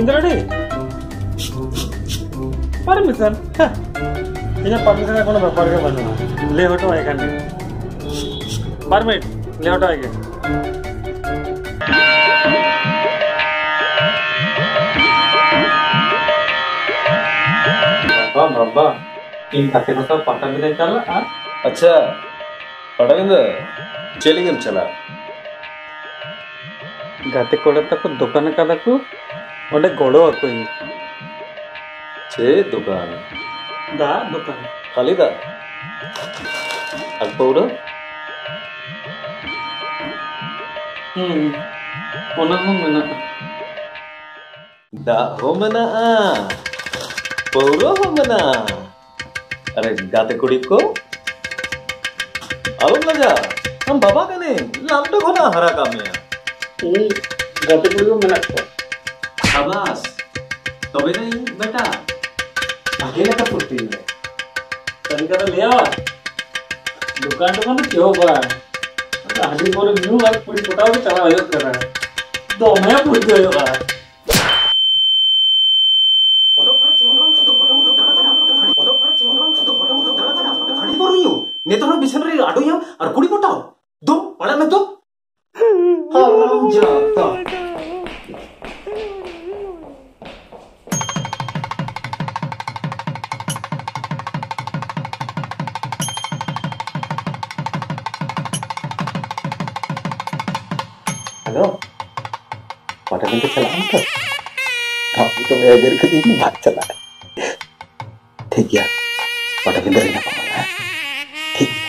इंद्रडी permission ᱤᱧᱟᱹᱜ ᱯᱟᱨᱢᱤশন কোনো ব্যাপার ᱜᱮ ᱵᱟᱹᱱᱩᱜᱼᱟ ᱞᱟᱹᱭ ᱦᱚᱴᱚ ᱟᱭ ᱠᱟᱱ পারমিট ᱞᱟᱹᱭ ᱦᱚᱴᱚ ᱟᱭ ᱜᱮ बाबा इन खाते को सब पटाबिंदा चला अच्छा पटाबिंदा चलेंगे चला गाते कोड़ा तक दुकान का तक ओंडे गोड़ो अकोई चे दुकान दा दुकान खाली दा अगपौड़ा ओना हो मना दा हो मना पौरो हो मना अरे गाते कुड़ी को आलम लगा हम बाबा कने लामडो घना हरा कामिया गाते कुड़ी को मना को शाबाश तबे नहीं बेटा आगे लगा पुट्टी है तरीका तो लिया दुकान तो क्यों बा हाडी पर न्यू वाला पूरी पटाव के चला आयो कर रहा है तो मैं पूछ गयो बा नेतोना बिछन रे आडोया और कुड़ी पटाओ दो पड़ा में तो हराम जाता हेलो पटा में तो चला तो हम तो मैं अगर कभी बात चला ठीक है पटा में रहना पड़ेगा ठीक है